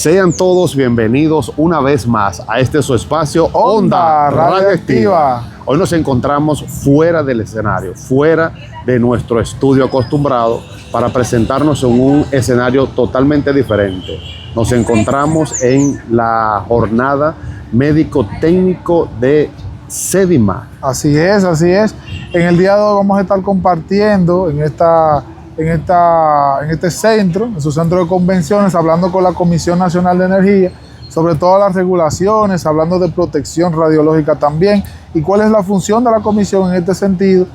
Sean todos bienvenidos una vez más a este su espacio Onda Radioactiva. Hoy nos encontramos fuera del escenario, fuera de nuestro estudio acostumbrado, para presentarnos en un escenario totalmente diferente. Nos encontramos en la jornada médico-técnico de Sedima. Así es, así es. En el día de hoy vamos a estar compartiendo en este centro, en su centro de convenciones, hablando con la Comisión Nacional de Energía sobre todas las regulaciones, hablando de protección radiológica también, y cuál es la función de la comisión en este sentido,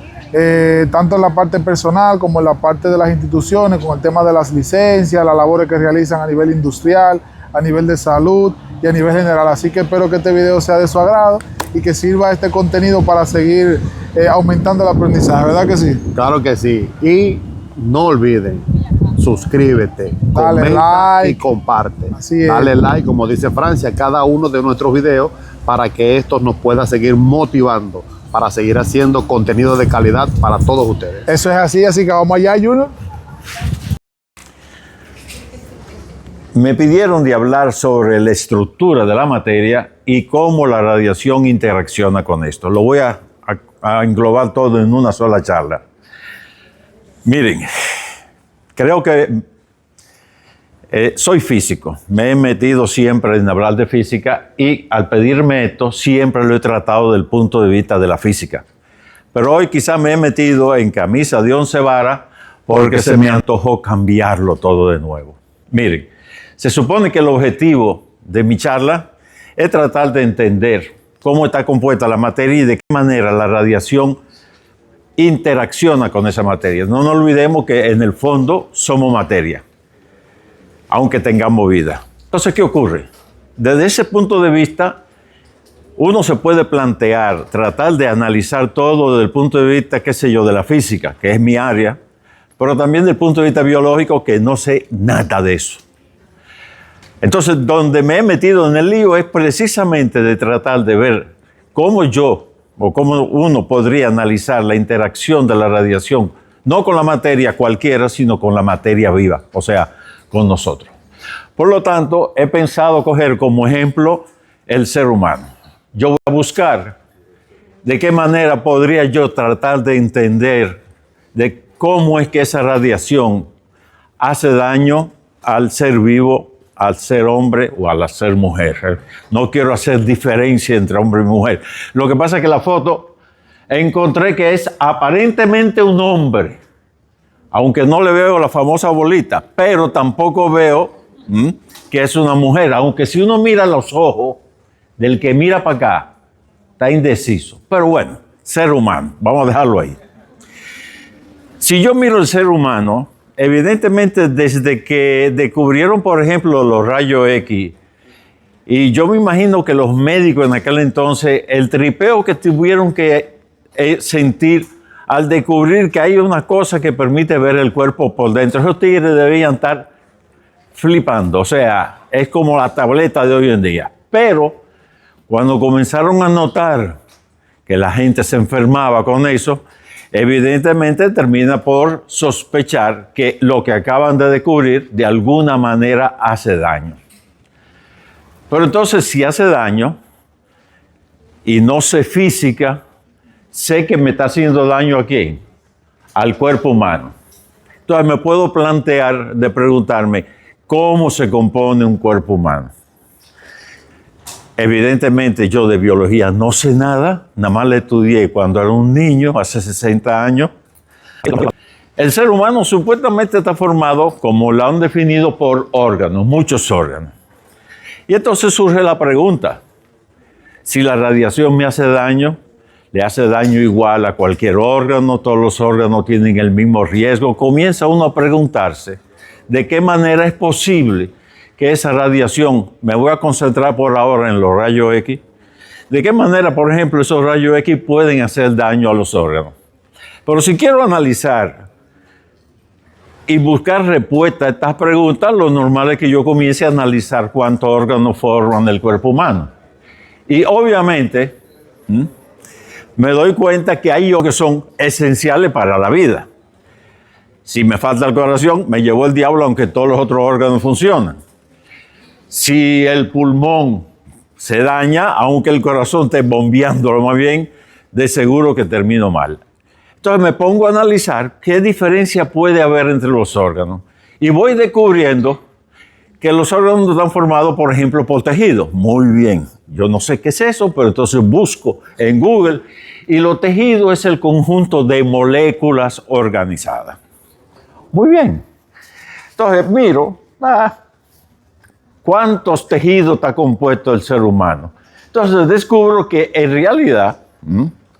tanto en la parte personal como en la parte de las instituciones, con el tema de las licencias, las labores que realizan a nivel industrial, a nivel de salud y a nivel general. Así que espero que este video sea de su agrado y que sirva este contenido para seguir aumentando el aprendizaje, ¿verdad que sí? Claro que sí. Y no olviden, suscríbete, dale comenta like y comparte. Así es. Dale like, como dice Francia, a cada uno de nuestros videos para que esto nos pueda seguir motivando para seguir haciendo contenido de calidad para todos ustedes. Eso es así, así que vamos allá, Junior. Me pidieron de hablar sobre la estructura de la materia y cómo la radiación interacciona con esto. Lo voy a englobar todo en una sola charla. Miren, creo que soy físico. Me he metido siempre en hablar de física y al pedirme esto siempre lo he tratado del punto de vista de la física. Pero hoy quizá me he metido en camisa de 11 varas porque se me antojó cambiarlo todo de nuevo. Miren, se supone que el objetivo de mi charla es tratar de entender cómo está compuesta la materia y de qué manera la radiación interacciona con esa materia. No nos olvidemos que en el fondo somos materia, aunque tengamos vida. Entonces, ¿qué ocurre? Desde ese punto de vista, uno se puede plantear, tratar de analizar todo desde el punto de vista, qué sé yo, de la física, que es mi área, pero también desde el punto de vista biológico, que no sé nada de eso. Entonces, donde me he metido en el lío es precisamente de tratar de ver cómo yo o cómo uno podría analizar la interacción de la radiación, no con la materia cualquiera, sino con la materia viva, o sea, con nosotros. Por lo tanto, he pensado coger como ejemplo el ser humano. Yo voy a buscar de qué manera podría yo tratar de entender de cómo es que esa radiación hace daño al ser vivo, al ser hombre o al ser mujer. No quiero hacer diferencia entre hombre y mujer. Lo que pasa es que la foto encontré que es aparentemente un hombre, aunque no le veo la famosa bolita, pero tampoco veo que es una mujer, aunque si uno mira los ojos del que mira para acá, está indeciso. Pero bueno, ser humano, vamos a dejarlo ahí. Si yo miro el ser humano, evidentemente desde que descubrieron, por ejemplo, los rayos X, y yo me imagino que los médicos en aquel entonces, el tripeo que tuvieron que sentir al descubrir que hay una cosa que permite ver el cuerpo por dentro, esos tigres debían estar flipando, o sea, es como la tableta de hoy en día. Pero cuando comenzaron a notar que la gente se enfermaba con eso, evidentemente termina por sospechar que lo que acaban de descubrir de alguna manera hace daño. Pero entonces, si hace daño y no sé física, sé que me está haciendo daño ¿a quién? Al cuerpo humano. Entonces me puedo plantear de preguntarme cómo se compone un cuerpo humano. Evidentemente yo de biología no sé nada, nada más la estudié cuando era un niño, hace 60 años. El ser humano supuestamente está formado, como lo han definido, por órganos, muchos órganos. Y entonces surge la pregunta, si la radiación me hace daño, le hace daño igual a cualquier órgano, todos los órganos tienen el mismo riesgo. Comienza uno a preguntarse de qué manera es posible que esa radiación, me voy a concentrar por ahora en los rayos X, de qué manera, por ejemplo, esos rayos X pueden hacer daño a los órganos. Pero si quiero analizar y buscar respuesta a estas preguntas, lo normal es que yo comience a analizar cuántos órganos forman el cuerpo humano. Y obviamente, me doy cuenta que hay órganos que son esenciales para la vida. Si me falta el corazón, me llevó el diablo, aunque todos los otros órganos funcionan. Si el pulmón se daña, aunque el corazón esté bombeándolo más bien, de seguro que termino mal. Entonces me pongo a analizar qué diferencia puede haber entre los órganos. Y voy descubriendo que los órganos están formados, por ejemplo, por tejidos. Muy bien, yo no sé qué es eso, pero entonces busco en Google y los tejidos es el conjunto de moléculas organizadas. Muy bien. Entonces miro, ¿cuántos tejidos está compuesto el ser humano? Entonces descubro que en realidad,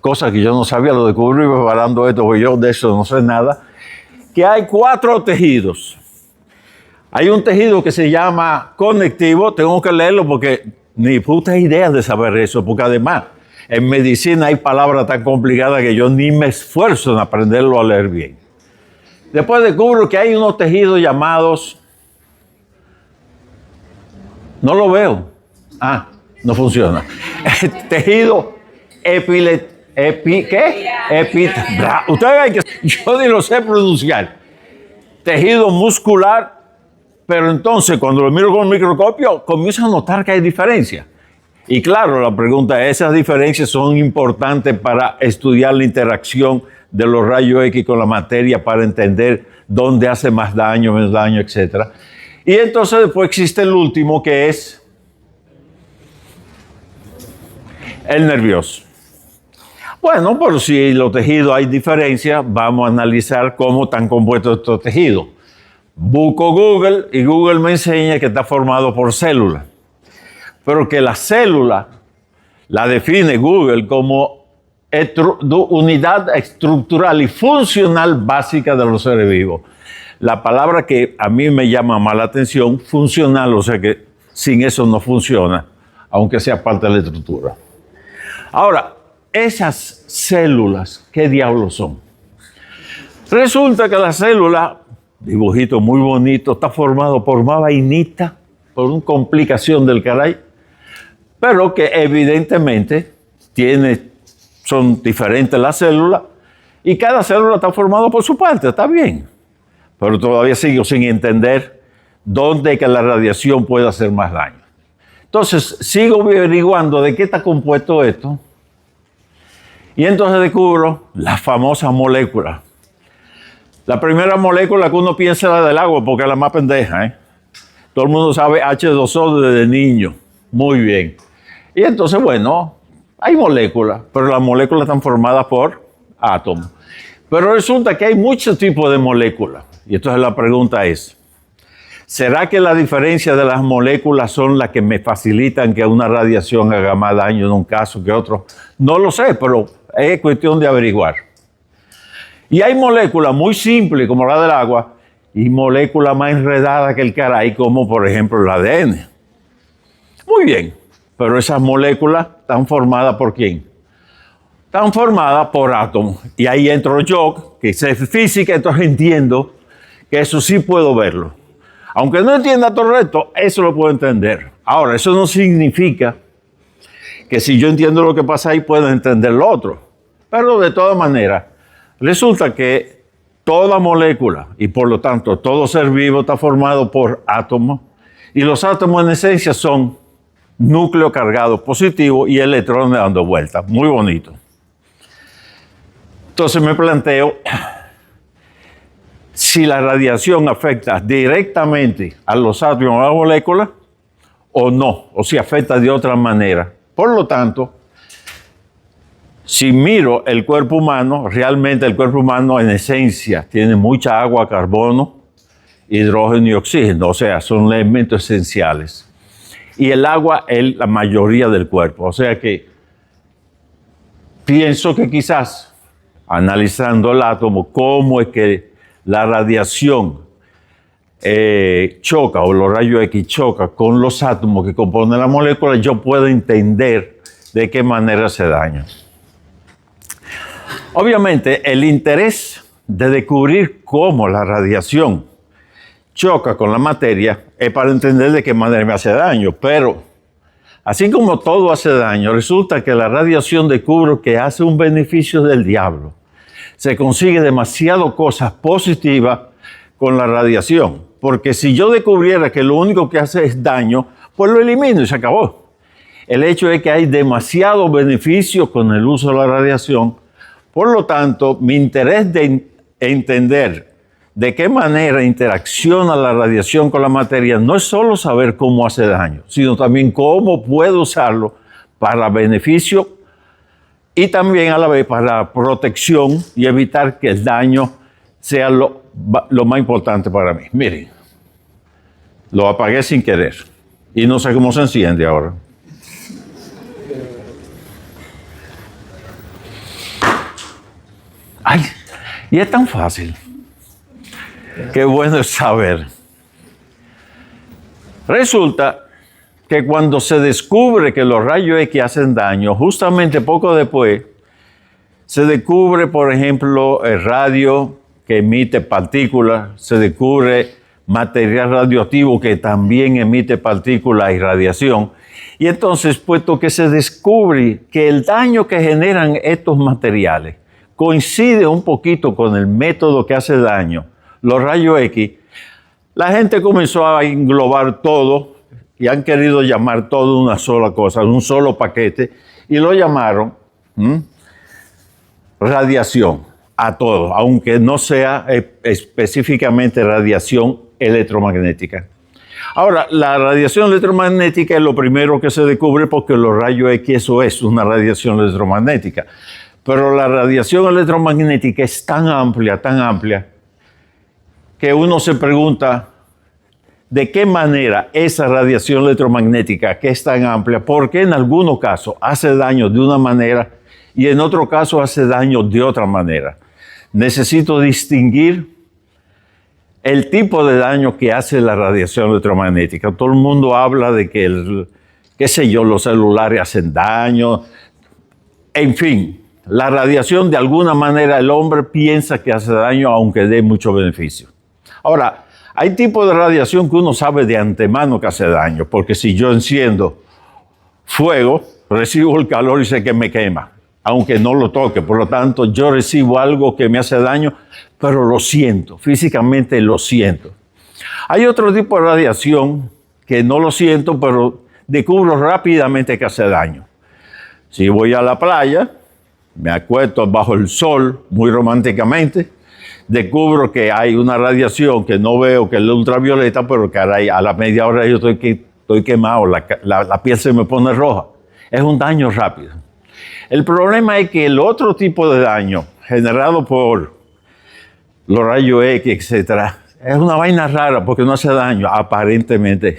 cosa que yo no sabía, lo descubrí preparando esto, porque yo de eso no sé nada, que hay 4 tejidos. Hay un tejido que se llama conectivo, tengo que leerlo porque ni puta idea de saber eso, porque además en medicina hay palabras tan complicadas que yo ni me esfuerzo en aprenderlo a leer bien. Después descubro que hay unos tejidos llamados, no lo veo, no funciona, tejido ¿qué? Ustedes ven que yo ni lo sé pronunciar, tejido muscular. Pero entonces, cuando lo miro con el microscopio, comienzo a notar que hay diferencias. Y claro, la pregunta es, ¿esas diferencias son importantes para estudiar la interacción de los rayos X con la materia para entender dónde hace más daño, menos daño, etcétera? Y entonces después existe el último, que es el nervioso. Bueno, pero si en los tejidos hay diferencias, vamos a analizar cómo están compuestos estos tejidos. Busco Google y Google me enseña que está formado por células. Pero que la célula la define Google como unidad estructural y funcional básica de los seres vivos. La palabra que a mí me llama más la atención, funcional, o sea que sin eso no funciona, aunque sea parte de la estructura. Ahora, esas células, ¿qué diablos son? Resulta que la célula, dibujito muy bonito, está formado por más vainita, por una complicación del caray, pero que evidentemente son diferentes las células y cada célula está formada por su parte, está bien. Pero todavía sigo sin entender dónde que la radiación puede hacer más daño. Entonces sigo averiguando de qué está compuesto esto y entonces descubro la famosa molécula. La primera molécula que uno piensa es la del agua, porque es la más pendeja, ¿eh? Todo el mundo sabe H2O desde niño. Muy bien. Y entonces, bueno, hay moléculas, pero las moléculas están formadas por átomos. Pero resulta que hay muchos tipos de moléculas. Y entonces la pregunta es, ¿será que la diferencia de las moléculas son las que me facilitan que una radiación haga más daño en un caso que otro? No lo sé, pero es cuestión de averiguar. Y hay moléculas muy simples, como la del agua, y moléculas más enredadas que el caray, como por ejemplo el ADN. Muy bien, pero esas moléculas están formadas ¿por quién? Están formadas por átomos. Y ahí entro yo, que sé física, entonces entiendo que eso sí puedo verlo. Aunque no entienda todo el resto, eso lo puedo entender. Ahora, eso no significa que si yo entiendo lo que pasa ahí, puedo entender lo otro. Pero de todas maneras, resulta que toda molécula y por lo tanto todo ser vivo está formado por átomos y los átomos en esencia son núcleo cargado positivo y electrones dando vueltas. Muy bonito. Entonces me planteo si la radiación afecta directamente a los átomos o a la molécula o no, o si afecta de otra manera. Por lo tanto, si miro el cuerpo humano, realmente el cuerpo humano en esencia tiene mucha agua, carbono, hidrógeno y oxígeno, o sea, son elementos esenciales. Y el agua es la mayoría del cuerpo, o sea que pienso que quizás, analizando el átomo, cómo es que la radiación choca, o los rayos X choca con los átomos que componen la molécula, yo puedo entender de qué manera se dañan. Obviamente, el interés de descubrir cómo la radiación choca con la materia es para entender de qué manera me hace daño, pero así como todo hace daño, resulta que la radiación descubre que hace un beneficio del diablo. Se consigue demasiado cosas positivas con la radiación, porque si yo descubriera que lo único que hace es daño, pues lo elimino y se acabó. El hecho es que hay demasiado beneficio con el uso de la radiación. Por lo tanto, mi interés de entender de qué manera interacciona la radiación con la materia no es solo saber cómo hace daño, sino también cómo puedo usarlo para beneficio y también a la vez para protección y evitar que el daño sea lo más importante para mí. Miren, lo apagué sin querer y no sé cómo se enciende ahora. Ay, y es tan fácil. Qué bueno es saber. Resulta que cuando se descubre que los rayos X hacen daño, justamente poco después, se descubre, por ejemplo, el radio que emite partículas, se descubre material radioactivo que también emite partículas y radiación. Y entonces, puesto que se descubre que el daño que generan estos materiales coincide un poquito con el método que hace daño, los rayos X, la gente comenzó a englobar todo y han querido llamar todo una sola cosa, un solo paquete, y lo llamaron radiación a todo, aunque no sea específicamente radiación electromagnética. Ahora, la radiación electromagnética es lo primero que se descubre porque los rayos X, eso es una radiación electromagnética. Pero la radiación electromagnética es tan amplia, que uno se pregunta de qué manera esa radiación electromagnética, que es tan amplia, por qué en algunos casos hace daño de una manera y en otros casos hace daño de otra manera. Necesito distinguir el tipo de daño que hace la radiación electromagnética. Todo el mundo habla de que, los celulares hacen daño, en fin. La radiación, de alguna manera, el hombre piensa que hace daño, aunque dé mucho beneficio. Ahora, hay tipos de radiación que uno sabe de antemano que hace daño, porque si yo enciendo fuego, recibo el calor y sé que me quema, aunque no lo toque. Por lo tanto, yo recibo algo que me hace daño, pero lo siento, físicamente lo siento. Hay otro tipo de radiación que no lo siento, pero descubro rápidamente que hace daño. Si voy a la playa, me acuesto bajo el sol muy románticamente, descubro que hay una radiación que no veo, que es la ultravioleta, pero caray, a la media hora yo estoy quemado, la piel se me pone roja. Es un daño rápido. El problema es que el otro tipo de daño generado por los rayos X, etc., es una vaina rara porque no hace daño, aparentemente.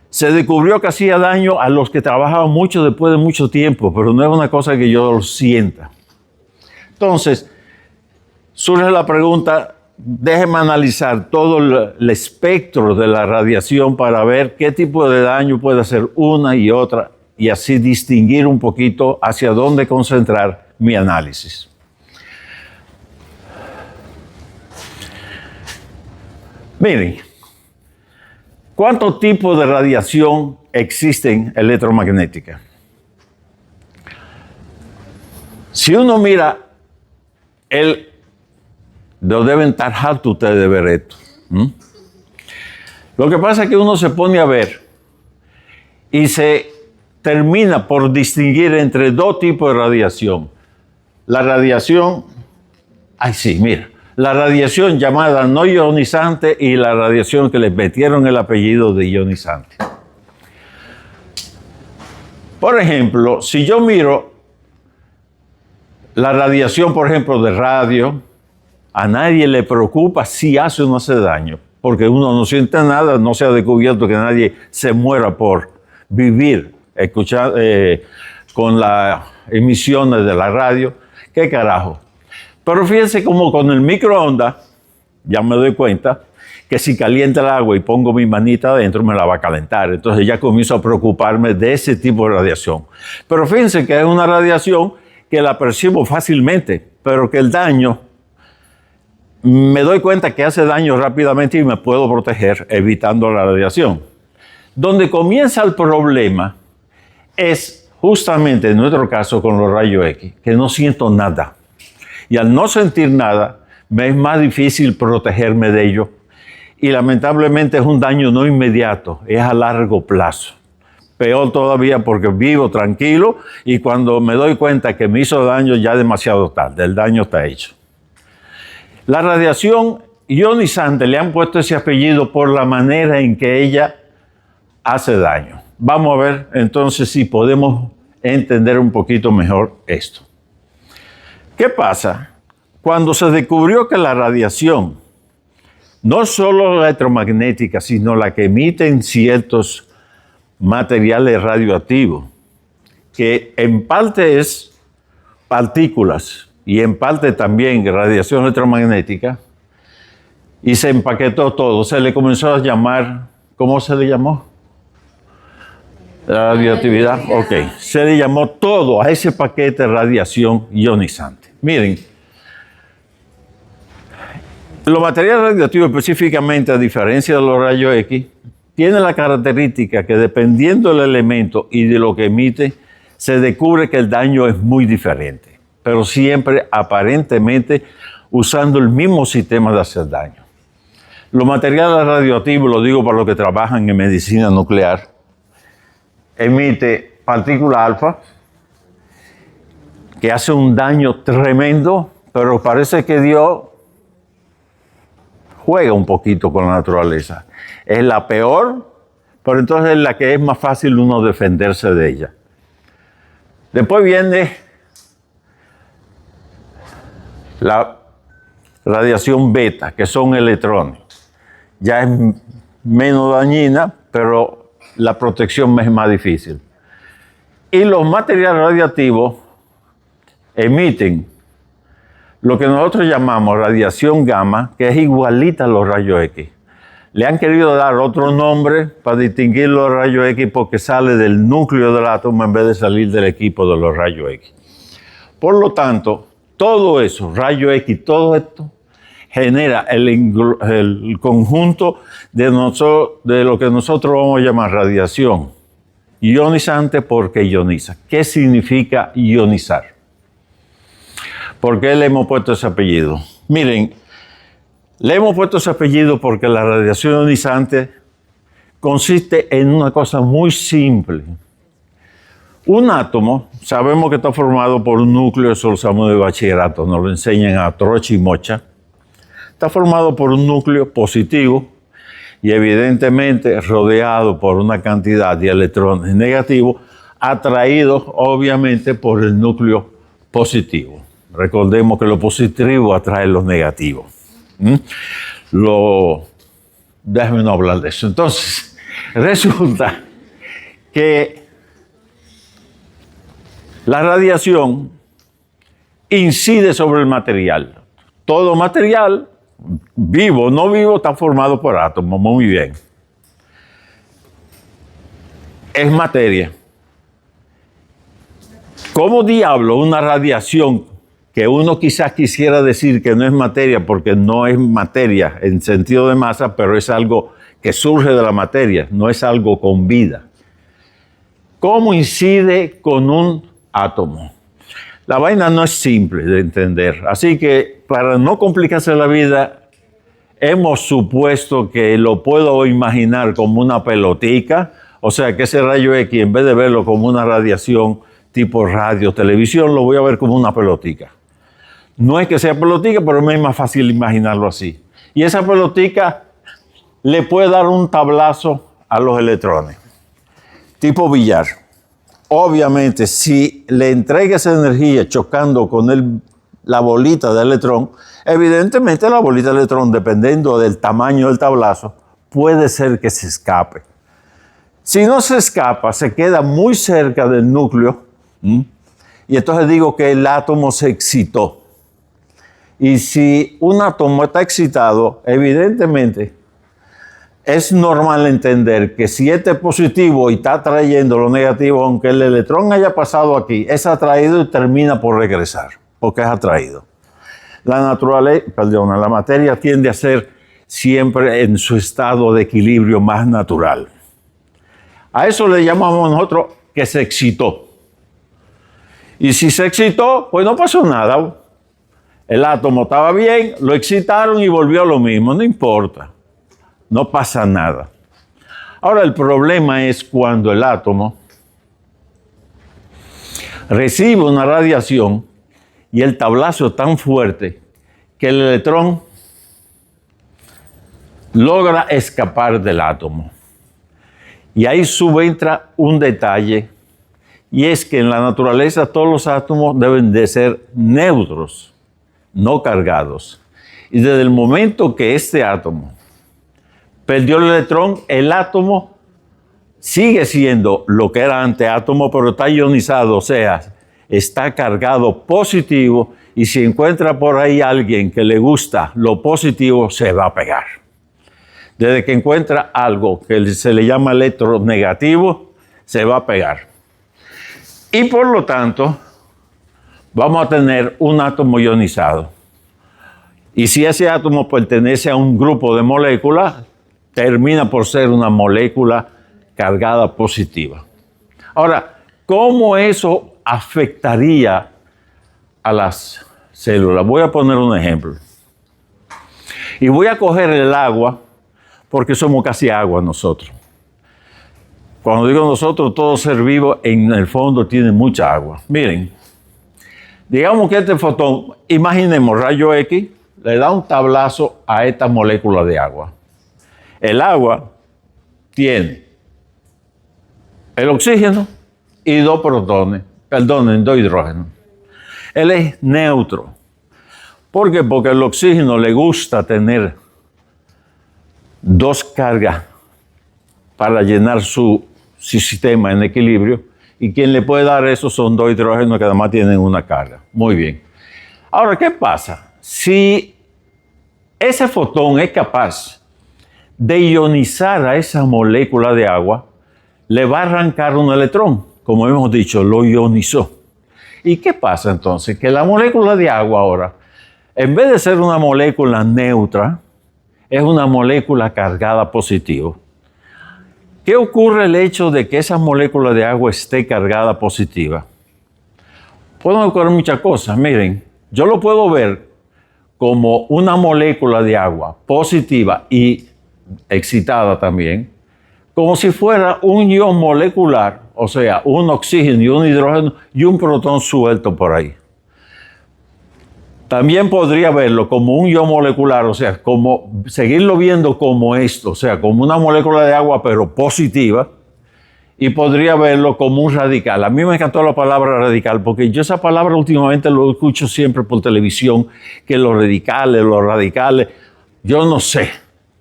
Se descubrió que hacía daño a los que trabajaban mucho después de mucho tiempo, pero no es una cosa que yo lo sienta. Entonces, surge la pregunta, déjeme analizar todo el espectro de la radiación para ver qué tipo de daño puede hacer una y otra y así distinguir un poquito hacia dónde concentrar mi análisis. Miren, ¿cuántos tipos de radiación existen electromagnética? Si uno mira, lo deben estar hartos ustedes de ver esto. Lo que pasa es que uno se pone a ver y se termina por distinguir entre dos tipos de radiación. La radiación, la radiación llamada no ionizante y la radiación que le metieron el apellido de ionizante. Por ejemplo, si yo miro la radiación, por ejemplo, de radio, a nadie le preocupa si hace o no hace daño, porque uno no siente nada, no se ha descubierto que nadie se muera por vivir, escuchar con las emisiones de la radio. ¿Qué carajo? Pero fíjense como con el microondas, ya me doy cuenta que si calienta el agua y pongo mi manita adentro, me la va a calentar. Entonces ya comienzo a preocuparme de ese tipo de radiación. Pero fíjense que es una radiación que la percibo fácilmente, pero que el daño, me doy cuenta que hace daño rápidamente y me puedo proteger evitando la radiación. Donde comienza el problema es justamente en nuestro caso con los rayos X, que no siento nada. Y al no sentir nada, me es más difícil protegerme de ello. y lamentablemente es un daño no inmediato, es a largo plazo. Peor todavía porque vivo tranquilo y cuando me doy cuenta que me hizo daño ya es demasiado tarde, el daño está hecho. La radiación ionizante le han puesto ese apellido por la manera en que ella hace daño. Vamos a ver entonces si podemos entender un poquito mejor esto. ¿Qué pasa? Cuando se descubrió que la radiación, no solo la electromagnética, sino la que emiten ciertos materiales radioactivos, que en parte es partículas y en parte también radiación electromagnética, y se empaquetó todo, se le comenzó a llamar, ¿cómo se le llamó? Radioactividad, ok. Se le llamó todo a ese paquete de radiación ionizante. Miren, los materiales radioactivos específicamente, a diferencia de los rayos X, tienen la característica que dependiendo del elemento y de lo que emite, se descubre que el daño es muy diferente, pero siempre aparentemente usando el mismo sistema de hacer daño. Los materiales radioactivos, lo digo para los que trabajan en medicina nuclear, emite partícula alfa, que hace un daño tremendo, pero parece que Dios juega un poquito con la naturaleza. Es la peor, pero entonces es la que es más fácil uno defenderse de ella. Después viene la radiación beta, que son electrones. Ya es menos dañina, pero la protección es más difícil. Y los materiales radiactivos emiten lo que nosotros llamamos radiación gamma, que es igualita a los rayos X. Le han querido dar otro nombre para distinguir los rayos X porque sale del núcleo del átomo en vez de salir del equipo de los rayos X. Por lo tanto, todo eso, rayos X, todo esto, genera el conjunto de lo que nosotros vamos a llamar radiación ionizante porque ioniza. ¿Qué significa ionizar? ¿Por qué le hemos puesto ese apellido? Miren, le hemos puesto ese apellido porque la radiación ionizante consiste en una cosa muy simple. Un átomo, sabemos que está formado por un núcleo, eso lo usamos de bachillerato, nos lo enseñan a trocha y mocha. Está formado por un núcleo positivo y evidentemente rodeado por una cantidad de electrones negativos, atraídos obviamente por el núcleo positivo. Recordemos que lo positivo atrae los negativos. Déjame no hablar de eso. Entonces, resulta que la radiación incide sobre el material. Todo material, vivo o no vivo, está formado por átomos. Muy bien. Es materia. ¿Cómo diablo una radiación que uno quizás quisiera decir que no es materia porque no es materia en sentido de masa, pero es algo que surge de la materia, no es algo con vida? ¿Cómo incide con un átomo? La vaina no es simple de entender, así que para no complicarse la vida, hemos supuesto que lo puedo imaginar como una pelotica, o sea que ese rayo X, en vez de verlo como una radiación tipo radio, televisión, lo voy a ver como una pelotica. No es que sea pelotica, pero me es más fácil imaginarlo así. Y esa pelotica le puede dar un tablazo a los electrones, tipo billar. Obviamente, si le entrega esa energía chocando con la bolita de electrón, evidentemente la bolita de electrón, dependiendo del tamaño del tablazo, puede ser que se escape. Si no se escapa, se queda muy cerca del núcleo, y entonces digo que el átomo se excitó. Y si un átomo está excitado, evidentemente es normal entender que si este es positivo y está atrayendo lo negativo, aunque el electrón haya pasado aquí, es atraído y termina por regresar, porque es atraído. La materia tiende a ser siempre en su estado de equilibrio más natural. A eso le llamamos nosotros que se excitó. Y si se excitó, pues no pasó nada. El átomo estaba bien, lo excitaron y volvió a lo mismo, no importa. no pasa nada. Ahora el problema es cuando el átomo recibe una radiación y el tablazo es tan fuerte que el electrón logra escapar del átomo. Y ahí subentra un detalle, y es que en la naturaleza todos los átomos deben de ser neutros, no cargados. Y desde el momento que este átomo perdió el electrón, el átomo sigue siendo lo que era antiátomo, pero está ionizado, o sea, está cargado positivo, y si encuentra por ahí alguien que le gusta lo positivo, se va a pegar. Desde que encuentra algo que se le llama electronegativo, se va a pegar. Y por lo tanto, vamos a tener un átomo ionizado. Y si ese átomo pertenece a un grupo de moléculas, termina por ser una molécula cargada positiva. Ahora, ¿cómo eso afectaría a las células? Voy a poner un ejemplo. Y voy a coger el agua, porque somos casi agua nosotros. Cuando digo nosotros, todo ser vivo en el fondo tiene mucha agua. Miren, digamos que este fotón, imaginemos rayo X, le da un tablazo a esta molécula de agua. El agua tiene el oxígeno y dos hidrógenos. Él es neutro. ¿Por qué? Porque el oxígeno le gusta tener dos cargas para llenar su sistema en equilibrio, y quien le puede dar eso son dos hidrógenos que además tienen una carga. Muy bien. Ahora, ¿qué pasa? Si ese fotón es capaz de ionizar a esa molécula de agua, le va a arrancar un electrón. Como hemos dicho, lo ionizó. ¿Y qué pasa entonces? Que la molécula de agua ahora, en vez de ser una molécula neutra, es una molécula cargada positivo. ¿Qué ocurre el hecho de que esa molécula de agua esté cargada positiva? Pueden ocurrir muchas cosas. Miren, yo lo puedo ver como una molécula de agua positiva y excitada también, como si fuera un ion molecular, o sea, un oxígeno y un hidrógeno y un protón suelto por ahí. También podría verlo como un ion molecular, o sea, como seguirlo viendo como esto, o sea, como una molécula de agua pero positiva, y podría verlo como un radical. A mí me encantó la palabra radical, porque yo esa palabra últimamente lo escucho siempre por televisión, que los radicales, yo no sé,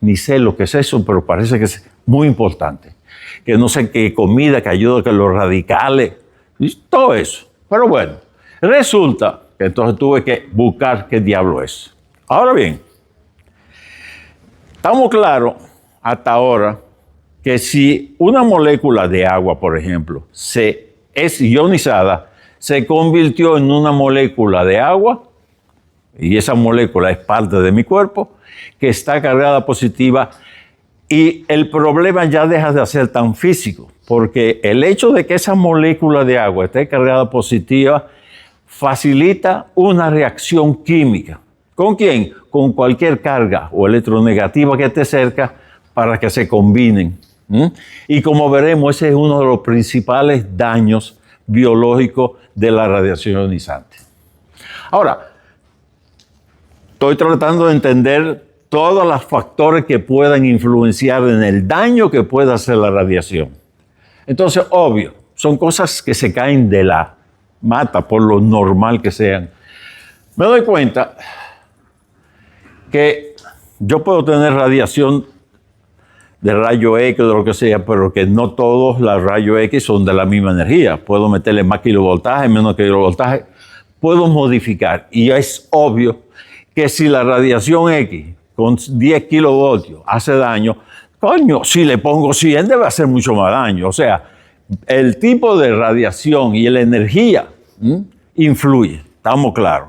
ni sé lo que es eso, pero parece que es muy importante. Que no sé qué comida que ayuda a que los radicales, y todo eso. Pero bueno, resulta que entonces tuve que buscar qué diablo es. Ahora bien, estamos claros hasta ahora que si una molécula de agua, por ejemplo, es ionizada, se convirtió en una molécula de agua, y esa molécula es parte de mi cuerpo, que está cargada positiva, y el problema ya deja de ser tan físico, porque el hecho de que esa molécula de agua esté cargada positiva facilita una reacción química. ¿Con quién? Con cualquier carga o electronegativa que esté cerca para que se combinen. Y como veremos, ese es uno de los principales daños biológicos de la radiación ionizante. Ahora, estoy tratando de entender todos los factores que puedan influenciar en el daño que pueda hacer la radiación. Entonces, obvio, son cosas que se caen de la mata, por lo normal que sean. Me doy cuenta que yo puedo tener radiación de rayo X o de lo que sea, pero que no todos los rayos X son de la misma energía. Puedo meterle más kilovoltaje, menos kilovoltaje. Puedo modificar. Y es obvio que si la radiación X con 10 kilovoltios hace daño, coño, si le pongo 100 debe hacer mucho más daño. O sea, el tipo de radiación y la energía influye, estamos claros.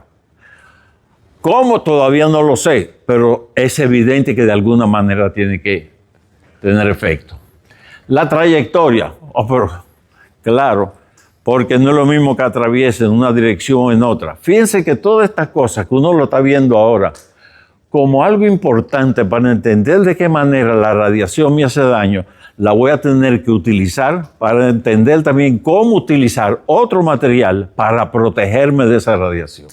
¿Cómo? Todavía no lo sé, pero es evidente que de alguna manera tiene que tener efecto. La trayectoria, pero claro, porque no es lo mismo que atraviese en una dirección o en otra. Fíjense que todas estas cosas que uno lo está viendo ahora como algo importante para entender de qué manera la radiación me hace daño, la voy a tener que utilizar para entender también cómo utilizar otro material para protegerme de esa radiación.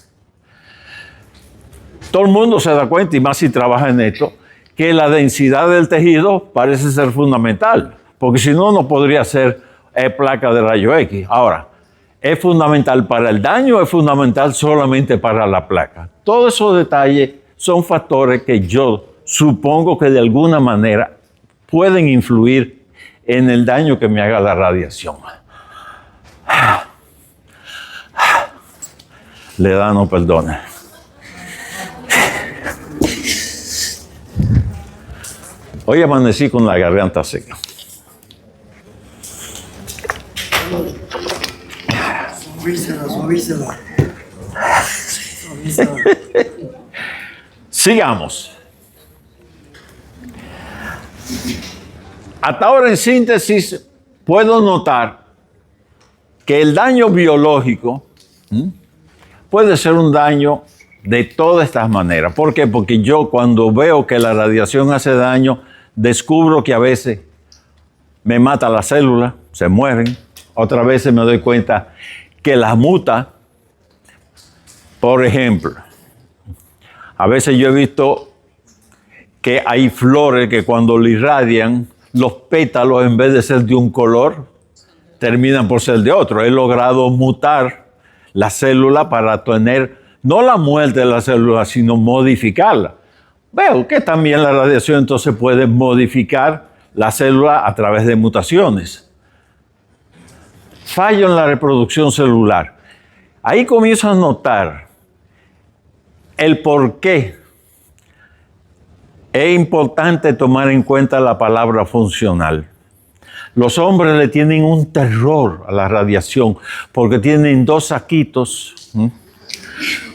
Todo el mundo se da cuenta, y más si trabaja en esto, que la densidad del tejido parece ser fundamental, porque si no, no podría ser placa de rayo X. Ahora, ¿es fundamental para el daño o es fundamental solamente para la placa? Todos esos detalles son factores que yo supongo que de alguna manera pueden influir en el daño que me haga la radiación. Le da no perdona. Hoy amanecí con la garganta seca. Suavícela. Sigamos. Hasta ahora, en síntesis, puedo notar que el daño biológico puede ser un daño de todas estas maneras. ¿Por qué? Porque yo, cuando veo que la radiación hace daño, descubro que a veces me mata las células, se mueren. Otras veces me doy cuenta que las muta. Por ejemplo, a veces yo he visto que hay flores que cuando le irradian, los pétalos, en vez de ser de un color, terminan por ser de otro. He logrado mutar la célula para tener no la muerte de la célula, sino modificarla. Veo que también la radiación entonces puede modificar la célula a través de mutaciones. Fallo en la reproducción celular. Ahí comienzo a notar el por qué es importante tomar en cuenta la palabra funcional. Los hombres le tienen un terror a la radiación porque tienen 2 saquitos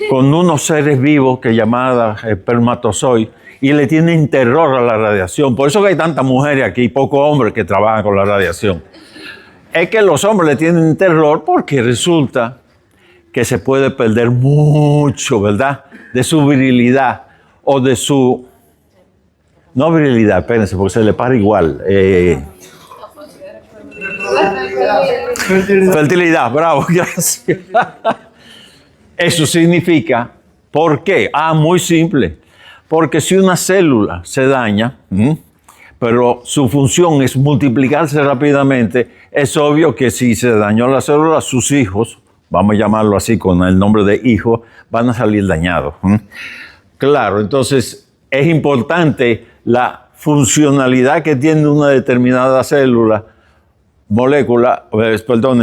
con unos seres vivos que llamadas espermatozoides y le tienen terror a la radiación. Por eso que hay tantas mujeres aquí y pocos hombres que trabajan con la radiación. Es que los hombres le tienen terror porque resulta que se puede perder mucho, ¿verdad? De su virilidad o de su... No virilidad, espérense, porque se le para igual. Fertilidad, bravo, gracias. Eso significa, ¿por qué? Muy simple. Porque si una célula se daña, pero su función es multiplicarse rápidamente, es obvio que si se dañó la célula, sus hijos, vamos a llamarlo así con el nombre de hijo, van a salir dañados. Claro, entonces es importante la funcionalidad que tiene una determinada célula,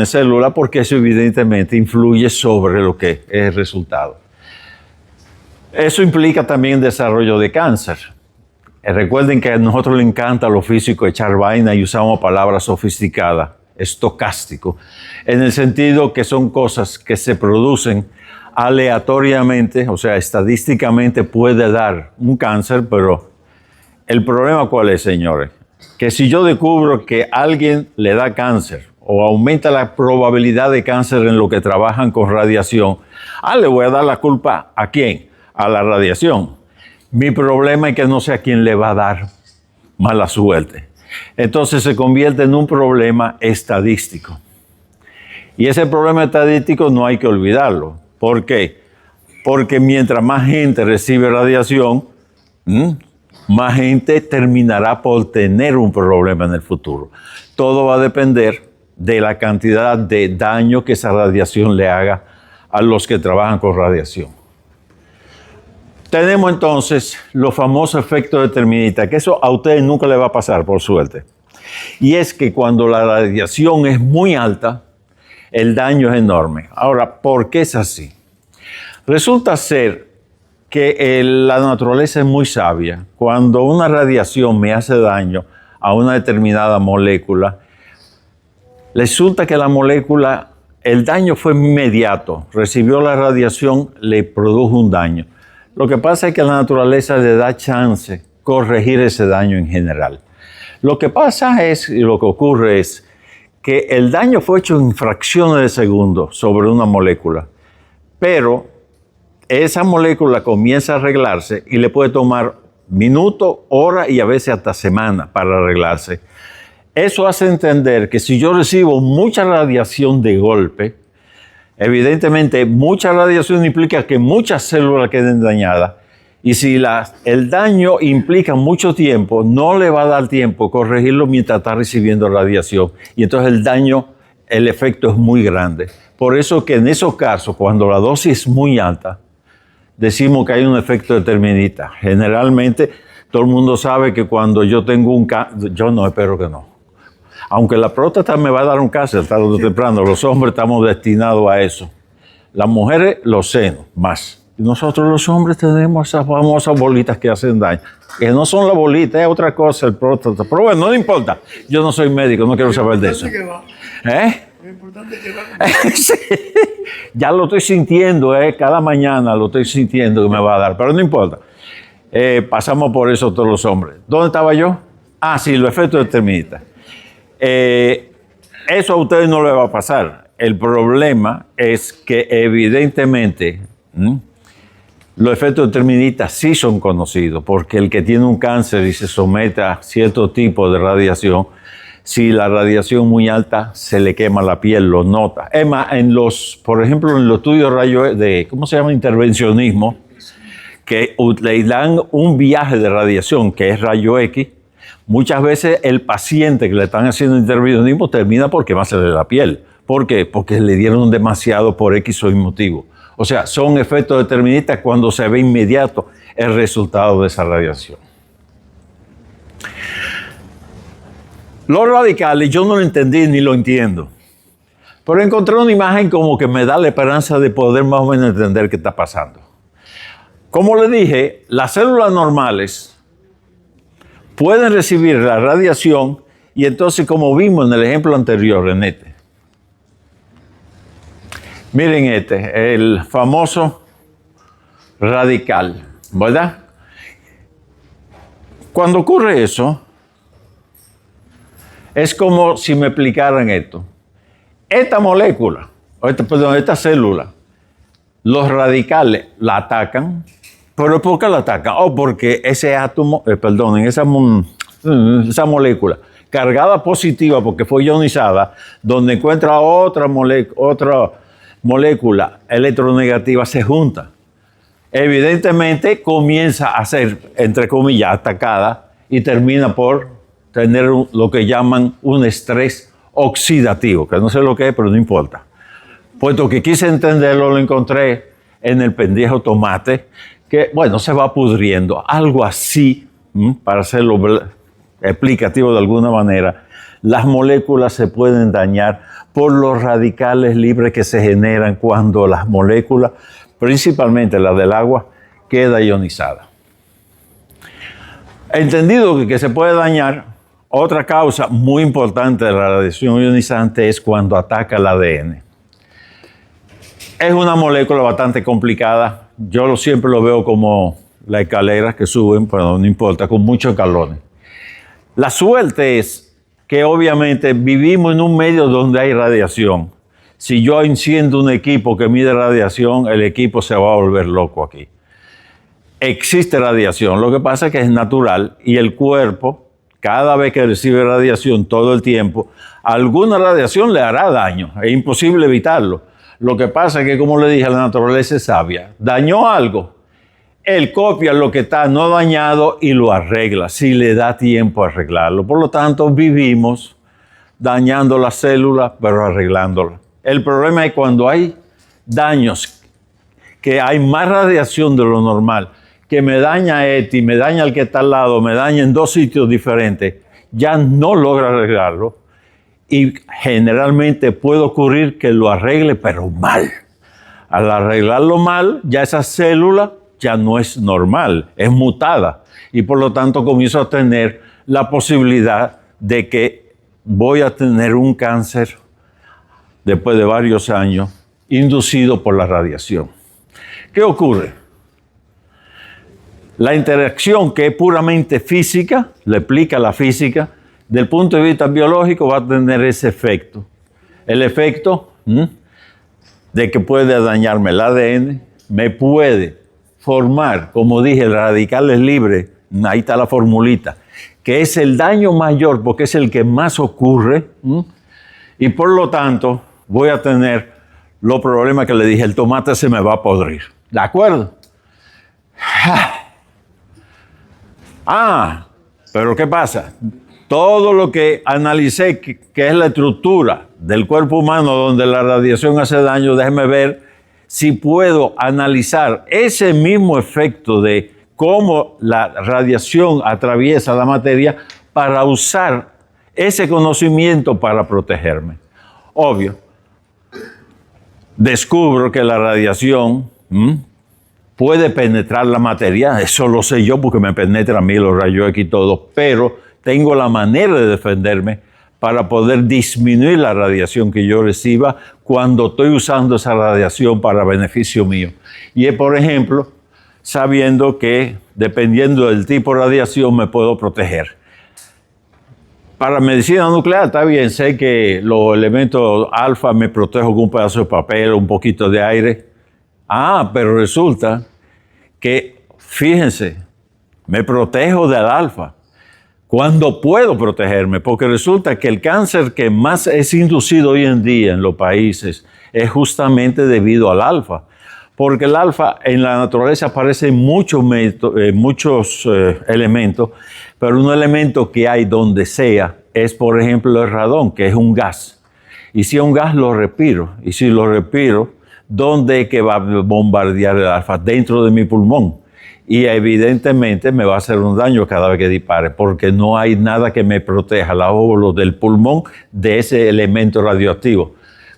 célula, porque eso evidentemente influye sobre lo que es el resultado. Eso implica también desarrollo de cáncer. Recuerden que a nosotros le encanta a los físicos echar vaina y usamos palabras sofisticadas, estocástico, en el sentido que son cosas que se producen aleatoriamente, o sea, estadísticamente puede dar un cáncer, pero el problema ¿cuál es, señores? Que si yo descubro que alguien le da cáncer o aumenta la probabilidad de cáncer en los que trabajan con radiación, le voy a dar la culpa ¿a quién? A la radiación. Mi problema es que no sé a quién le va a dar mala suerte. Entonces se convierte en un problema estadístico. Y ese problema estadístico no hay que olvidarlo. ¿Por qué? Porque mientras más gente recibe radiación, más gente terminará por tener un problema en el futuro. Todo va a depender de la cantidad de daño que esa radiación le haga a los que trabajan con radiación. Tenemos entonces los famosos efectos deterministas, que eso a ustedes nunca les va a pasar, por suerte. Y es que cuando la radiación es muy alta, el daño es enorme. Ahora, ¿por qué es así? Resulta ser que la naturaleza es muy sabia. Cuando una radiación me hace daño a una determinada molécula, resulta que la molécula, el daño fue inmediato. Recibió la radiación, le produjo un daño. Lo que pasa es que la naturaleza le da chance corregir ese daño en general. Lo que pasa es, y lo que ocurre es, que el daño fue hecho en fracciones de segundo sobre una molécula, pero esa molécula comienza a arreglarse y le puede tomar minutos, horas y a veces hasta semanas para arreglarse. Eso hace entender que si yo recibo mucha radiación de golpe, evidentemente mucha radiación implica que muchas células queden dañadas. Y si el daño implica mucho tiempo, no le va a dar tiempo corregirlo mientras está recibiendo radiación. Y entonces el daño, el efecto es muy grande. Por eso que en esos casos, cuando la dosis es muy alta, decimos que hay un efecto determinista. Generalmente, todo el mundo sabe que cuando yo tengo un cáncer, yo no, espero que no. Aunque la próstata me va a dar un cáncer tarde o temprano, los hombres estamos destinados a eso. Las mujeres, los senos, más. Y nosotros los hombres tenemos esas famosas bolitas que hacen daño. Que no son las bolitas, es otra cosa el próstata. Pero bueno, no importa. Yo no soy médico, no quiero saber de eso. Lo importante que va. Sí. Ya lo estoy sintiendo, cada mañana lo estoy sintiendo que me va a dar, pero no importa. Pasamos por eso todos los hombres. ¿Dónde estaba yo? Ah, sí, los efectos deterministas. Eso a ustedes no les va a pasar. El problema es que evidentemente los efectos deterministas sí son conocidos, porque el que tiene un cáncer y se somete a cierto tipo de radiación, si la radiación muy alta se le quema la piel, lo nota. Es más, por ejemplo, en los estudios de ¿cómo se llama? Intervencionismo, que le dan un viaje de radiación que es rayo X. Muchas veces el paciente que le están haciendo intervencionismo termina por quemarse de la piel. ¿Por qué? Porque le dieron demasiado por X o Y motivo. O sea, son efectos deterministas cuando se ve inmediato el resultado de esa radiación. Los radicales yo no lo entendí ni lo entiendo. Pero encontré una imagen como que me da la esperanza de poder más o menos entender qué está pasando. Como le dije, las células normales pueden recibir la radiación y entonces, como vimos en el ejemplo anterior, en este. Miren el famoso radical, ¿verdad? Cuando ocurre eso, es como si me explicaran esto. Esta molécula, esta célula, los radicales la atacan. ¿Pero por qué la atacan? Porque ese átomo, esa molécula cargada positiva porque fue ionizada, donde encuentra otra molécula electronegativa, se junta. Evidentemente comienza a ser, entre comillas, atacada y termina por tener lo que llaman un estrés oxidativo, que no sé lo que es, pero no importa. Puesto que quise entenderlo, lo encontré en el pendejo tomate, que, bueno, se va pudriendo. Algo así, para hacerlo explicativo de alguna manera, las moléculas se pueden dañar por los radicales libres que se generan cuando las moléculas, principalmente la del agua, queda ionizada. Entendido que se puede dañar, otra causa muy importante de la radiación ionizante es cuando ataca el ADN. Es una molécula bastante complicada. Yo siempre lo veo como las escaleras que suben, pero no importa, con muchos escalones. La suerte es que obviamente vivimos en un medio donde hay radiación. Si yo enciendo un equipo que mide radiación, el equipo se va a volver loco aquí. Existe radiación, lo que pasa es que es natural y el cuerpo, cada vez que recibe radiación todo el tiempo, alguna radiación le hará daño, es imposible evitarlo. Lo que pasa es que, como le dije, la naturaleza es sabia. Dañó algo, él copia lo que está no dañado y lo arregla, si le da tiempo a arreglarlo. Por lo tanto, vivimos dañando las células, pero arreglándolas. El problema es cuando hay daños, que hay más radiación de lo normal, que me daña a este y me daña al que está al lado, me daña en dos sitios diferentes, ya no logra arreglarlo. Y generalmente puede ocurrir que lo arregle, pero mal. Al arreglarlo mal, ya esa célula ya no es normal, es mutada. Y por lo tanto comienzo a tener la posibilidad de que voy a tener un cáncer después de varios años inducido por la radiación. ¿Qué ocurre? La interacción, que es puramente física, le explica la física, del punto de vista biológico va a tener ese efecto. El efecto de que puede dañarme el ADN, me puede formar, como dije, radicales libres, ahí está la formulita, que es el daño mayor porque es el que más ocurre, y por lo tanto voy a tener los problemas que le dije, el tomate se me va a podrir. ¿De acuerdo? Pero ¿qué pasa? Todo lo que analicé, que es la estructura del cuerpo humano donde la radiación hace daño, déjeme ver si puedo analizar ese mismo efecto de cómo la radiación atraviesa la materia para usar ese conocimiento para protegerme. Obvio, descubro que la radiación puede penetrar la materia, eso lo sé yo porque me penetra a mí los rayos X y todo, pero tengo la manera de defenderme para poder disminuir la radiación que yo reciba cuando estoy usando esa radiación para beneficio mío. Y es, por ejemplo, sabiendo que dependiendo del tipo de radiación me puedo proteger. Para medicina nuclear está bien, sé que los elementos alfa me protejo con un pedazo de papel, un poquito de aire. Pero resulta que, fíjense, me protejo del alfa cuando puedo protegerme, porque resulta que el cáncer que más es inducido hoy en día en los países es justamente debido al alfa, porque el alfa en la naturaleza aparece en muchos elementos, pero un elemento que hay donde sea es, por ejemplo, el radón, que es un gas. Y si es un gas, lo respiro. Y si lo respiro, ¿dónde es que va a bombardear el alfa? Dentro de mi pulmón. Y evidentemente me va a hacer un daño cada vez que dispare, porque no hay nada que me proteja la óvulo del pulmón de ese elemento radioactivo.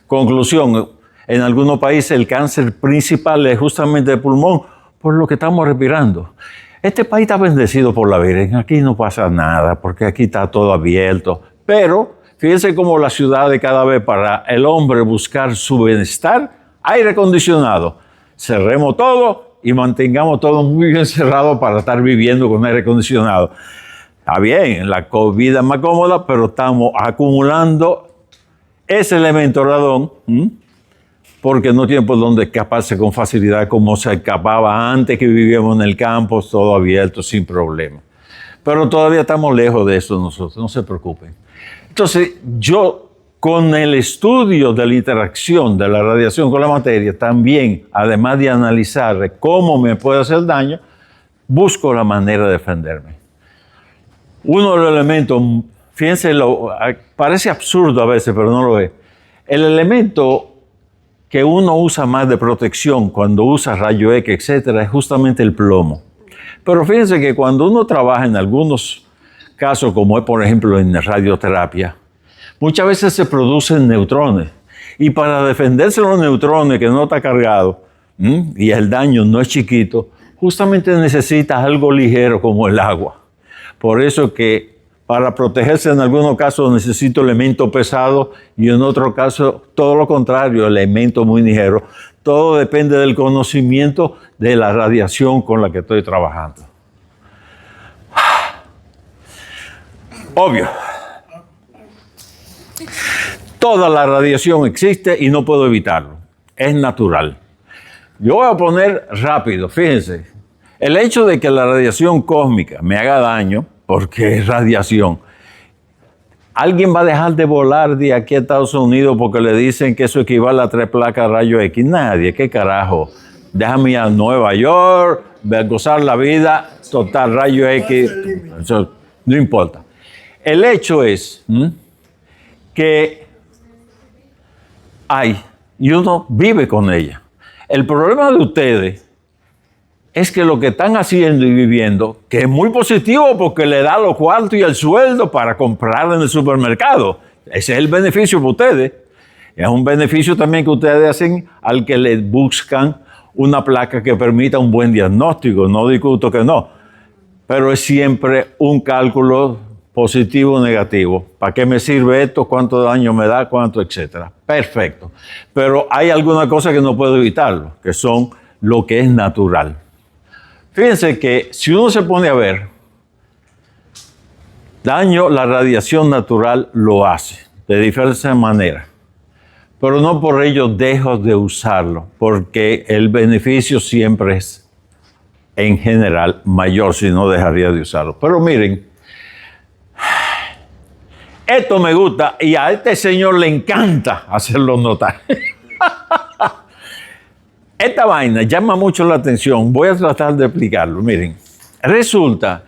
Conclusión, en algunos países el cáncer principal es justamente el pulmón, por lo que estamos respirando. Este país está bendecido por la Virgen, aquí no pasa nada, porque aquí está todo abierto. Pero fíjense cómo la ciudad de cada vez para el hombre buscar su bienestar, aire acondicionado. Cerremos todo y mantengamos todo muy bien cerrado para estar viviendo con aire acondicionado. Está bien, la vida es más cómoda, pero estamos acumulando ese elemento radón, porque no tiene por dónde escaparse con facilidad como se escapaba antes que vivíamos en el campo, todo abierto, sin problema. Pero todavía estamos lejos de eso nosotros, no se preocupen. Entonces, yo con el estudio de la interacción de la radiación con la materia, también, además de analizar cómo me puede hacer daño, busco la manera de defenderme. Uno de los elementos, fíjense, parece absurdo a veces, pero no lo es. El elemento que uno usa más de protección cuando usa rayo X, etcétera, es justamente el plomo. Pero fíjense que cuando uno trabaja en algunos casos, como es por ejemplo en radioterapia, muchas veces se producen neutrones. Y para defenderse de los neutrones que no está cargado, y el daño no es chiquito, justamente necesitas algo ligero como el agua. Por eso que para protegerse en algunos casos necesito elementos pesados y en otros casos todo lo contrario, elementos muy ligeros. Todo depende del conocimiento de la radiación con la que estoy trabajando. Obvio. Toda la radiación existe y no puedo evitarlo. Es natural. Yo voy a poner rápido, fíjense. El hecho de que la radiación cósmica me haga daño, porque es radiación, ¿alguien va a dejar de volar de aquí a Estados Unidos porque le dicen que eso equivale a 3 placas de rayo X? Nadie, ¿qué carajo? Déjame ir a Nueva York, gozar la vida, total rayo X, eso no importa. El hecho es que hay, y uno vive con ella. El problema de ustedes es que lo que están haciendo y viviendo, que es muy positivo porque le da los cuartos y el sueldo para comprar en el supermercado. Ese es el beneficio para ustedes. Es un beneficio también que ustedes hacen al que le buscan una placa que permita un buen diagnóstico. No discuto que no, pero es siempre un cálculo positivo o negativo. ¿Para qué me sirve esto? ¿Cuánto daño me da? ¿Cuánto? Etcétera. Perfecto. Pero hay algunas cosas que no puedo evitarlo, que son lo que es natural. Fíjense que si uno se pone a ver, daño la radiación natural lo hace de diferentes maneras. pero no por ello dejo de usarlo, porque el beneficio siempre es, en general, mayor, si no dejaría de usarlo. Pero miren, esto me gusta y a este señor le encanta hacerlo notar. Esta vaina llama mucho la atención. Voy a tratar de explicarlo. Miren, resulta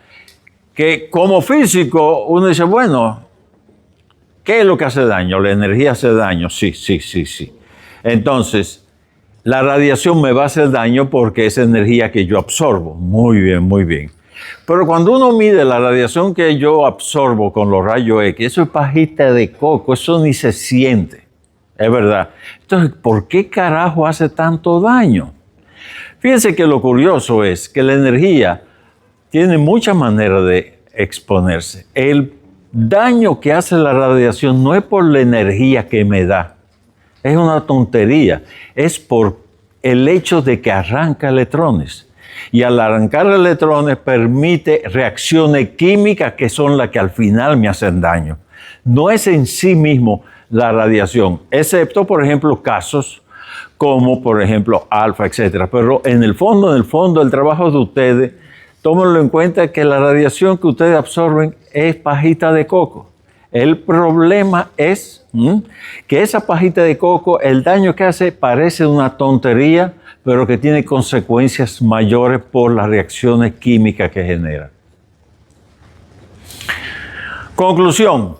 que como físico uno dice, bueno, ¿qué es lo que hace daño? La energía hace daño. Sí. Entonces, la radiación me va a hacer daño porque es energía que yo absorbo. Muy bien. Pero cuando uno mide la radiación que yo absorbo con los rayos X, eso es pajita de coco, eso ni se siente. Es verdad. Entonces, ¿por qué carajo hace tanto daño? Fíjense que lo curioso es que la energía tiene muchas maneras de exponerse. El daño que hace la radiación no es por la energía que me da. Es una tontería. Es por el hecho de que arranca electrones. Y al arrancar electrones permite reacciones químicas que son las que al final me hacen daño. No es en sí mismo la radiación, excepto, por ejemplo, casos como, por ejemplo, alfa, etc. Pero en el fondo, el trabajo de ustedes, tómenlo en cuenta que la radiación que ustedes absorben es pajita de coco. El problema es que esa pajita de coco, el daño que hace parece una tontería, pero que tiene consecuencias mayores por las reacciones químicas que genera. Conclusión,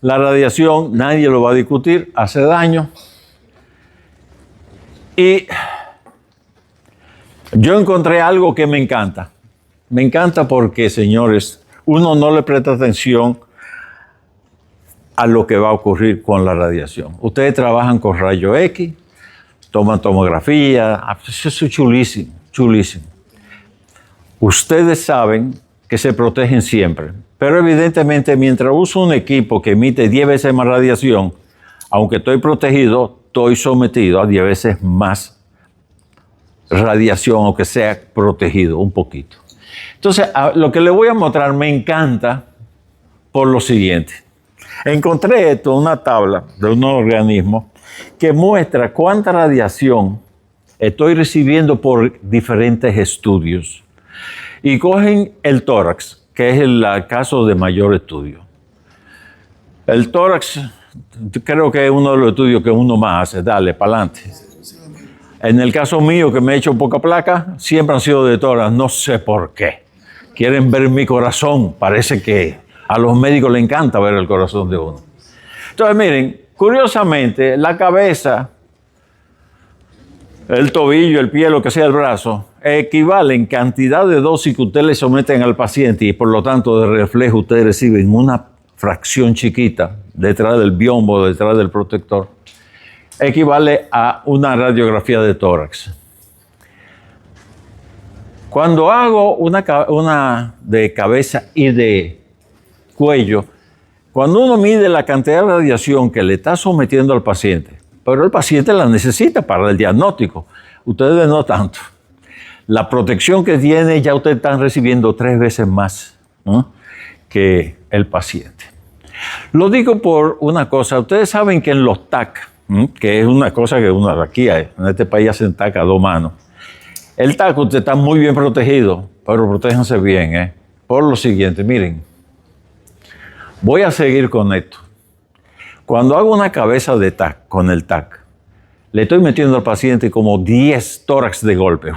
la radiación, nadie lo va a discutir, hace daño. Y yo encontré algo que me encanta. Me encanta porque, señores, uno no le presta atención a lo que va a ocurrir con la radiación. Ustedes trabajan con rayos X, toman tomografía, eso es chulísimo. Ustedes saben que se protegen siempre, pero evidentemente mientras uso un equipo que emite 10 veces más radiación, aunque estoy protegido, estoy sometido a 10 veces más radiación, aunque sea protegido un poquito. Entonces, lo que les voy a mostrar me encanta por lo siguiente. Encontré esto, una tabla de un organismo que muestra cuánta radiación estoy recibiendo por diferentes estudios. Y cogen el tórax, que es el caso de mayor estudio. El tórax, creo que es uno de los estudios que uno más hace. Dale, para adelante. En el caso mío, que me he hecho poca placa, siempre han sido de tórax, no sé por qué. Quieren ver mi corazón, parece que a los médicos les encanta ver el corazón de uno. Entonces, miren, curiosamente, la cabeza, el tobillo, el pie, lo que sea el brazo, equivalen en cantidad de dosis que ustedes le someten al paciente y por lo tanto de reflejo ustedes reciben una fracción chiquita detrás del biombo, detrás del protector, equivale a una radiografía de tórax. Cuando hago una de cabeza y de cuello, cuando uno mide la cantidad de radiación que le está sometiendo al paciente, pero el paciente la necesita para el diagnóstico, ustedes no tanto. La protección que tiene ya ustedes están recibiendo 3 veces más, ¿no?, que el paciente. Lo digo por una cosa, ustedes saben que en los TAC, que es una cosa que uno aquí en este país hacen TAC a 2 manos, el TAC usted está muy bien protegido, pero protéjanse bien, por lo siguiente, miren. Voy a seguir con esto. Cuando hago una cabeza de TAC con el TAC, le estoy metiendo al paciente como 10 tórax de golpe.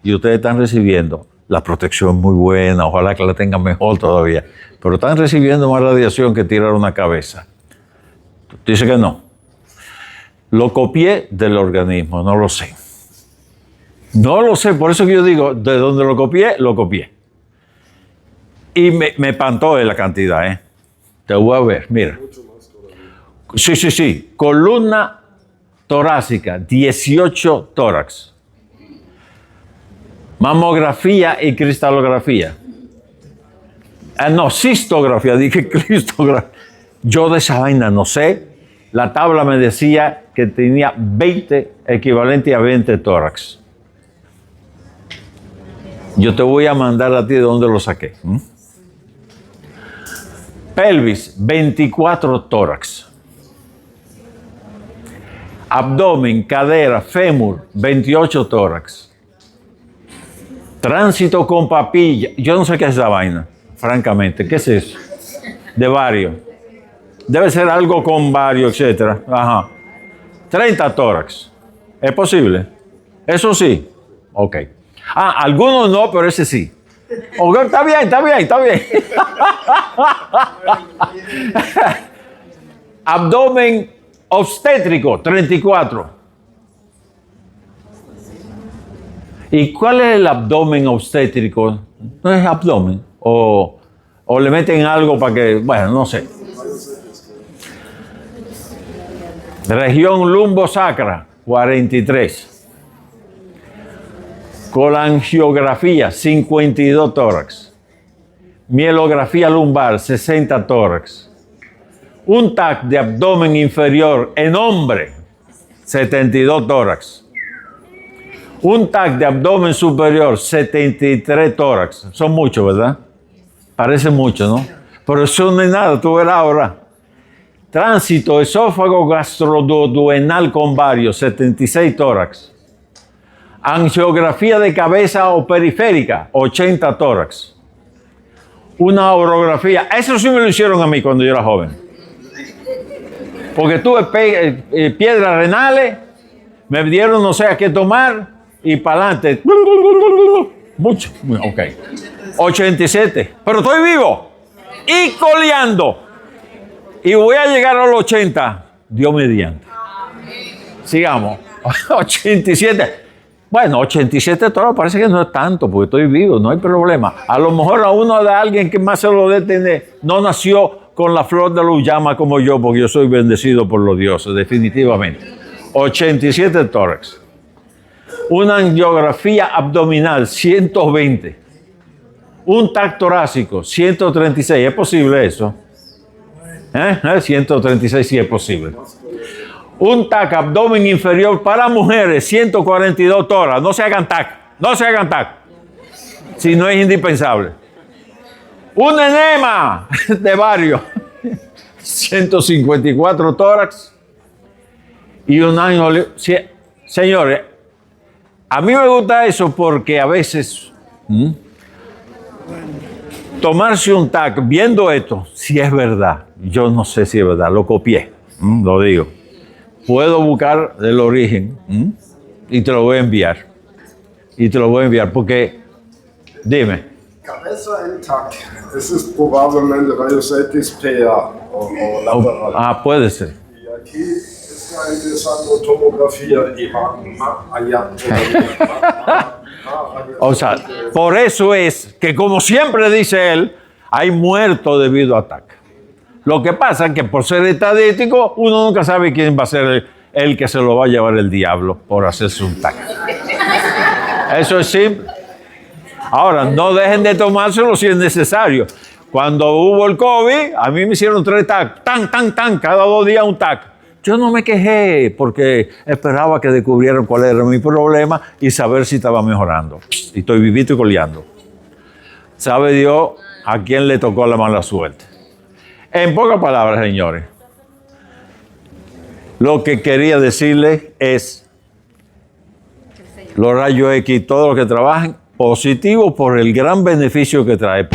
Y ustedes están recibiendo la protección muy buena, ojalá que la tengan mejor todavía, pero están recibiendo más radiación que tirar una cabeza. Dice que no. Lo copié del organismo, no lo sé. No lo sé, por eso que yo digo, de donde lo copié. Y me espantó la cantidad, Te voy a ver, mira. Sí. Columna torácica, 18 tórax. Mamografía y cristalografía. Cistografía, dije cristografía. Yo de esa vaina no sé. La tabla me decía que tenía 20, equivalente a 20 tórax. Yo te voy a mandar a ti de dónde lo saqué. Pelvis, 24 tórax. Abdomen, cadera, fémur, 28 tórax. Tránsito con papilla. Yo no sé qué es esa vaina, francamente. ¿Qué es eso? De varios. Debe ser algo con varios, etc. Ajá. 30 tórax. ¿Es posible? Eso sí. Ok. Ah, algunos no, pero ese sí. Okay, está bien, está bien, está bien. Abdomen obstétrico, 34. ¿Y cuál es el abdomen obstétrico? ¿No es abdomen? ¿O le meten algo para que, bueno, no sé. Región lumbosacra, 43. Colangiografía, 52 tórax. Mielografía lumbar, 60 tórax. Un TAC de abdomen inferior en hombre, 72 tórax. Un TAC de abdomen superior, 73 tórax. Son muchos, ¿verdad? Parece mucho, ¿no? Pero eso no es nada, tú verás ahora. Tránsito, esófago gastroduodenal con varios, 76 tórax. Angiografía de cabeza o periférica, 80 tórax. Una orografía, eso sí me lo hicieron a mí cuando yo era joven. Porque tuve piedras renales, me dieron no sé a qué tomar y para adelante. Mucho, ok. 87, pero estoy vivo y coleando. Y voy a llegar a los 80, Dios mediante. Sigamos. 87. Bueno, 87 toros parece que no es tanto, porque estoy vivo, no hay problema. A lo mejor a uno de alguien que más se lo debe tener, no nació con la flor de la llama como yo, porque yo soy bendecido por los dioses, definitivamente. 87 tórax. Una angiografía abdominal, 120. Un TAC torácico, 136. ¿Es posible eso? 136 sí es posible. Un TAC abdomen inferior para mujeres, 142 tórax. No se hagan TAC, no se hagan TAC. Si no es indispensable. Un enema de varios, 154 tórax. Y un año. Señores, a mí me gusta eso porque a veces tomarse un TAC viendo esto, si es verdad, yo no sé si es verdad, lo copié, lo digo. Puedo buscar el origen y te lo voy a enviar. Y te lo voy a enviar porque, dime. Cabeza en TAC, eso es probablemente rayos PA o lateral. Ah, puede ser. Y aquí está empezando tomografía y allá. O sea, por eso es que, como siempre dice él, hay muertos debido a TAC. Lo que pasa es que por ser estadístico, uno nunca sabe quién va a ser el que se lo va a llevar el diablo por hacerse un TAC. Eso es simple. Ahora, no dejen de tomárselo si es necesario. Cuando hubo el COVID, a mí me hicieron 3 TAC. Cada 2 días un TAC. Yo no me quejé porque esperaba que descubrieran cuál era mi problema y saber si estaba mejorando. Y estoy vivito y coleando. ¿Sabe Dios a quién le tocó la mala suerte? En pocas palabras, señores, lo que quería decirles es los rayos X, todos los que trabajen, positivo por el gran beneficio que trae.